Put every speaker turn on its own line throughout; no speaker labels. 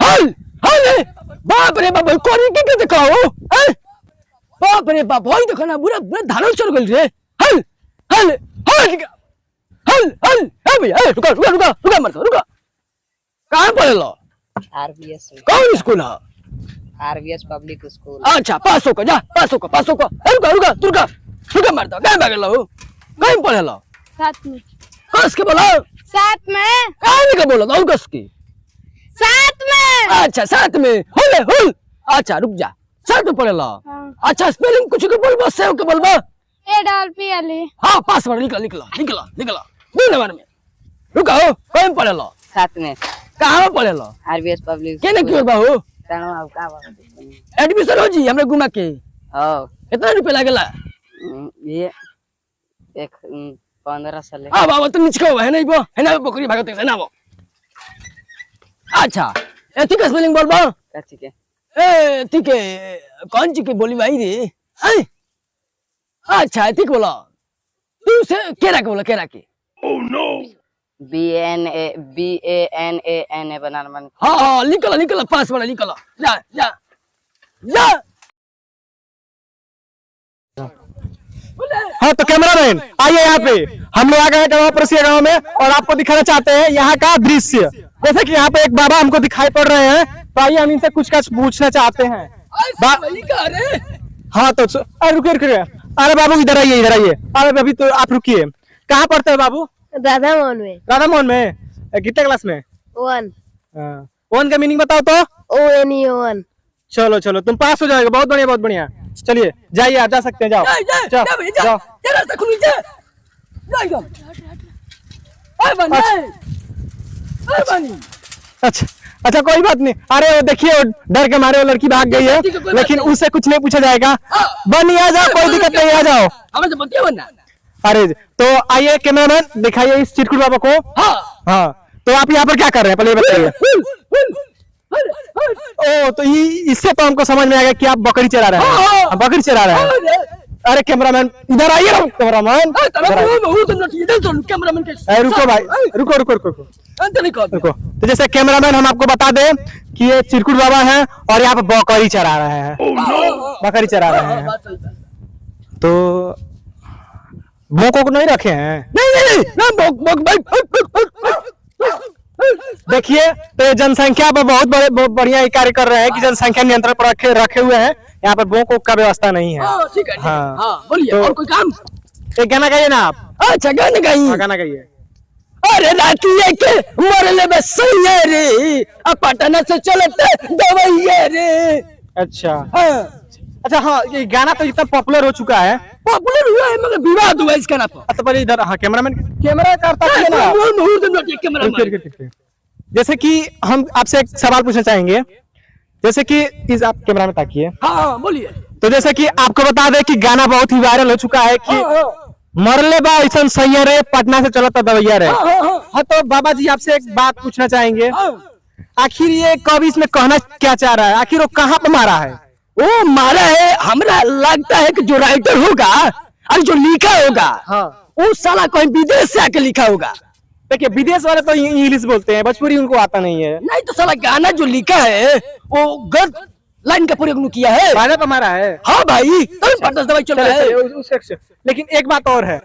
हल हल बाप रे बाप कोरी के दिखाओ बाप रे बाप होई देखो ना पूरा पूरा धानो चढ़ गइल रे हल हल हल हल हल ए भैया रुका रुका रुका रुका मत रुका कहां पढ़े लो
आरबीएस
कौन स्कूल है
आरबीएस पब्लिक स्कूल।
अच्छा पास होकर जा पास होकर रुका रुका रुका रुका मत कहां भाग लो कहीं पढ़े लो
साथ में
कस के बोलो
साथ में
कहां के बोलो और कस के
साथ में
अच्छा साथ में होले होल अच्छा रुक जा साथ में पढ़े लो अच्छा स्पेलिंग कुछ के बोल बस से के बोलबो
ए डॉल पी एल
हां पासवर्ड निकलो 2 नंबर में रुका हो कहीं पढ़े लो
साथ में
कहां पढ़े लो
आरबीएस पब्लिक
केने क्यों बाबू
तानो अब का बात
एडमिशन हो जी हमरे घुमा के
हो
कितना रुपया लागेला
ये एक 1500 ले
हां बाबा तो निचको है नहीं बो है ना बकरी भागते है ना वो अच्छा एथी का स्पेलिंग बोलबो
कच्ची के
ए ठीक है कौन ची के बोली भाई रे हैं अच्छा ठीक बोला तू से केरा के बोला केरा के ओह नो
BANAN बनाना मन
हां निकला पास वाला निकला जा जा जा
हाँ तो कैमरामैन आइए यहाँ पे हम लोग आ गए हैं पड़ोसी गांव में और आपको दिखाना चाहते हैं यहाँ का दृश्य। जैसे कि यहाँ पे एक बाबा हमको दिखाई पड़ रहे हैं तो आइए हम इनसे कुछ पूछना चाहते हैं। हाँ तो अरे रुकिए अरे बाबू इधर आइए अरे अभी तो आप रुकिए। कहाँ पढ़ते हैं बाबू?
राधा मोहन
में कितने क्लास में?
1
वन का मीनिंग बताओ तो।
ONE 1
चलो तुम पास हो जाओगे। बहुत बढ़िया चलिए जाइए आप जा सकते हैं जाओ जाओ
रास्ता खुल जा जाएगा ए बनी
अच्छा कोई बात नहीं। अरे वो देखिए डर के मारे वो लड़की भाग गई है लेकिन उससे कुछ नहीं पूछा जाएगा। बनी आ जाओ कोई दिक्कत नहीं आ जाओ।
हमें तो बतिया बनना।
अरे तो आइए कैमरामैन दिखाइए इस चिरकुट बाबा को। हाँ तो आप यहाँ पर क्या कर रहे हैं पहले बताइए। ओ तो इससे तो हमको समझ में आ गया कि आप बकरी चरा रहे हैं। बकरी चरा रहे हैं। अरे कैमरामैन इधर आइए ना कैमरामैन। रुको भाई रुको। तो जैसे कैमरामैन हम आपको बता दें कि ये चिरकुट बाबा है और यहाँ पे बकरी चरा रहे हैं। बकरी चरा रहे हैं तो भोंकों को नहीं रखे हैं। देखिए तो जनसंख्या पर बहुत बढ़िया कार्य कर रहे हैं कि जनसंख्या नियंत्रण पर रखे हुए हैं। यहाँ पर भोंकों का व्यवस्था नहीं है।
ठीक है
हाँ
बोलिए
तो,
और कोई काम?
एक गाना गाइए ना आप।
अच्छा गाना
गाइए।
अरे रातिये के मरले बस सैया रे अब पटना से चलते दवैया रे।
अच्छा हाँ ये गाना तो इतना पॉपुलर हो चुका है।
पॉपुलर हुआ है मगर विवाद हुआ इसका ना।
तो पहले इधर हाँ कैमरामैन कैमरा करता है ना। जैसे कि हम आपसे एक सवाल पूछना चाहेंगे। जैसे कि इस आप कैमरा में ताकिए।
हाँ बोलिए।
तो जैसे कि आपको बता दें कि गाना बहुत ही वायरल हो चुका है कि मरले बा ऐसा सैया रे पटना से चलता दवैया रे। हाँ तो बाबा जी आपसे एक बात पूछना चाहेंगे। आखिर ये कवि इसमें कहना क्या चाह रहा है? आखिर वो कहाँ पे मारा है?
वो मारा है हमरा लगता है कि जो राइटर होगा और जो लिखा होगा वो साला कोई विदेश से आके लिखा होगा।
देखिए विदेश वाले तो इंग्लिश बोलते हैं भोजपुरी उनको आता नहीं है।
नहीं तो साला गाना जो लिखा है वो गलत लाइन का प्रयोग किया है।
गाना तो हमारा है।
हाँ भाई दवाई चल रहा है।
लेकिन एक बात और है।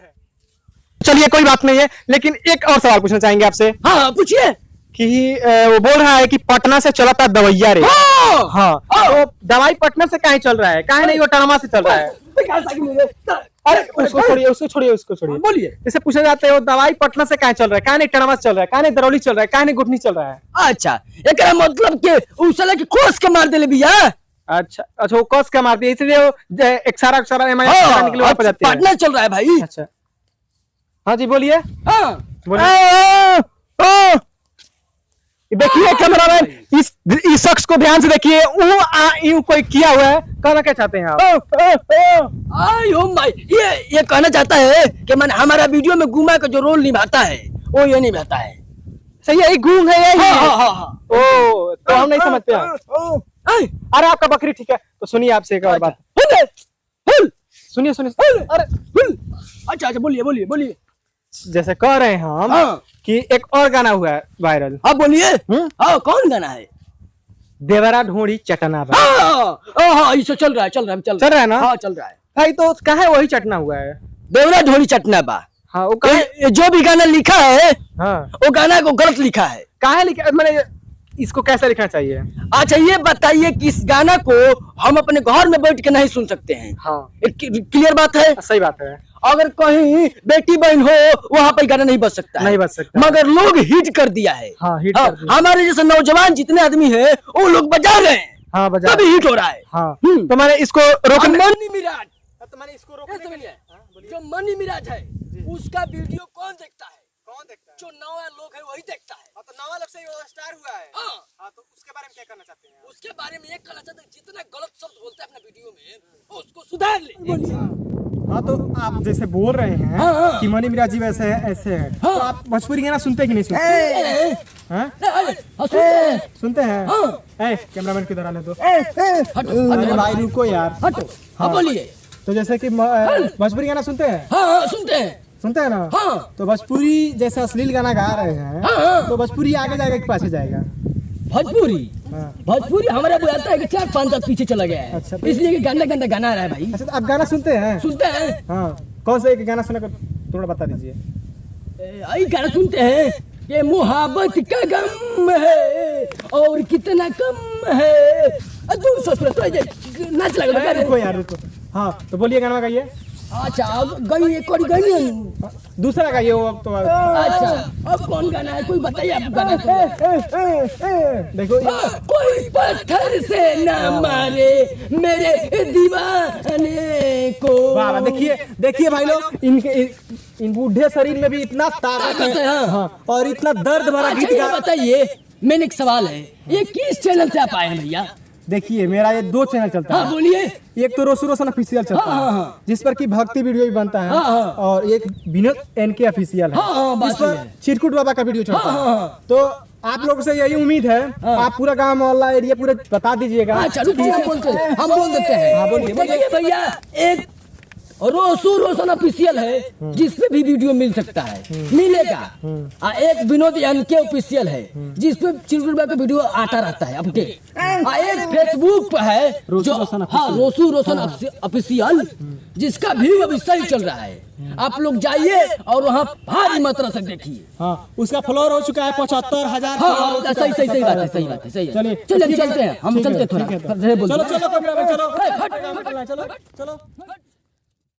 चलिए कोई बात नहीं है लेकिन एक और सवाल पूछना चाहेंगे आपसे।
हाँ पूछिए।
कि वो बोल रहा है कि पटना से चला था दवैया रे। हाँ तो दवाई पटना से काहे चल रहा है? काहे नहीं वो टनमा से चल रहा है? अरे उसको छोड़िए
बोलिए।
जैसे पूछा जाता है वो दवाई पटना से काहे चल रहा है? काहे नहीं टनमा से चल रहा है? काहे नहीं दरौली चल रहा है? काहे नहीं गुठनी चल रहा है?
अच्छा एक मतलब के उस साला के कोस के मार देले भैया।
अच्छा वो कोस के मार दिया इसलिए वो एक्सरा निकले वापस जाते हैं।
पटना चल रहा है भाई।
अच्छा हाँ जी बोलिए। देखिए कैमरामैन इस शख्स को ध्यान से देखिए। यूं कोई किया हुआ है। कहना क्या चाहते हैं आप?
ये कहना चाहता है कि मैंने हमारा वीडियो में गुमा का जो रोल निभाता है वो ये निभाता है।
सही है यही गूंग है यही। ओ तो हम नहीं समझते हैं। अरे आपका बकरी ठीक है तो सुनिए आपसे एक और बात। सुनिए
अरे अच्छा बोलिए।
जैसे कह रहे हैं हम
हाँ
कि एक और गाना हुआ है वायरल।
हाँ बोलिए। हाँ कौन गाना है?
देवरा ढूंढी चटना बा।
हाँ हाँ ये चल रहा है चल रहा है
ना?
हाँ चल रहा है
भाई तो कहे वही चटना हुआ है।
देवरा ढोली चटना बा।
हाँ वो कहे,
ये जो भी गाना लिखा है
हाँ
वो गाना को गलत लिखा है।
काहे लिखा, मैंने इसको कैसे लिखना चाहिए?
अच्छा ये बताइए कि इस गाना को हम अपने घर में बैठ के नहीं सुन सकते हैं।
हाँ
क्लियर बात है।
सही बात है।
अगर कहीं बेटी बहन हो वहाँ पर गाना नहीं बज सकता
नहीं
है।
बज सकता।
मगर लोग हिट कर दिया है।
हाँ हिट
हाँ,
कर दिया।
हमारे जैसे नौजवान जितने आदमी हैं वो लोग बजा रहे हैं।
हाँ बजा।
तभी हिट हो रहा है।
हाँ तो मैंने इसको रोकने,
मनी मिराज
तो मैंने इसको
जो मनी मिराज है उसका वीडियो कौन देखता है?
कौन देखता है?
जो नवा लोग है वही देखता है।
तो नवा लोग से स्टार हुआ है।
हाँ
हाँ तो उसके बारे में क्या करना चाहते हैं?
उसके बारे में ये कहना चाहते हैं जितना गलत शब्द बोलते हैं अपने वीडियो में उसको सुधार ले।
हाँ तो आप जैसे बोल रहे हैं
हाँ।
कि मनी मिराज जी वैसे है ऐसे है, तो आप भोजपुरी गाना सुनते कि नहीं सुनते? हाँ? सुनते हैं। ए कैमरामैन किधर आने दो। अरे भाई रुको यार।
हटो हाँ बोलिए।
तो जैसे कि भोजपुरी गाना सुनते हैं?
हाँ सुनते हैं।
सुनते हैं ना?
हाँ
तो भोजपुरी जैसे अश्लील गाना गा रहे हैं
हाँ।
तो भोजपुरी आगे जाएगा कि पाछे जाएगा?
भोजपुरी
हाँ।
भोजपुरी हमारा बुझाता है कि 4-5 साल पीछे चला गया है।
अच्छा।
इसलिए कि गंदा गंदा गाना आ रहा है भाई।
अच्छा तो आप गाना सुनते हैं?
सुनते हैं।
हाँ कौन सा एक गाना सुना कर थोड़ा बता दीजिए।
यही गाना सुनते हैं कि मुहाबत का गम है और कितना कम है। तू सोच नाच लगा
रुको यार रुको। हाँ तो बोलिए गाना गाइए।
अच्छा अब गई एक और गई
दूसरा गाइए वो अब तो।
अच्छा अब कौन गाना है कोई बताइए आप गाना
देखो
कोई पत्थर से न मारे मेरे दीवाने को।
वाह देखिए देखिए भाई लोग इनके इन बूढ़े शरीर में भी इतना ताकत है। हाँ और इतना दर्द भरा गीत गा।
बताइए मैंने एक सवाल है ये किस चैनल से आप आए हैं भैया?
देखिए मेरा ये 2 चैनल चलता है।
हाँ बोलिए।
एक तो रोशु रोशन ऑफिशियल चलता है जिस पर की भक्ति वीडियो भी बनता है और एक विनोद एनके ऑफिशियल है जिस पर चिरकुट बाबा का वीडियो चलता है। तो आप लोगों से यही उम्मीद है आप पूरा गांव मोहल्ला एरिया पूरा बता दीजिएगा।
चलो हम बोल देते हैं।
हाँ बोलिए।
देखिए भैया एक रोशु रोशन ऑफिशियल है जिसपे भी वीडियो मिल सकता है मिलेगा। एक विनोद एनके ऑफिशियल है जिसपे चिरकुट बाबा का वीडियो आता रहता है अपडेट। एक फेसबुक पे है जो रोशु रोशन ऑफिशियल जिसका व्यू अभी सही चल रहा है। आप लोग जाइए और वहाँ भारी मात्रा से देखिए।
हाँ उसका फ्लोर हो चुका है 75,000।
हाँ सही बात है सही बात है।
चलिए
चलते हैं हम चलते थोड़ा।
चलो चलो चलो।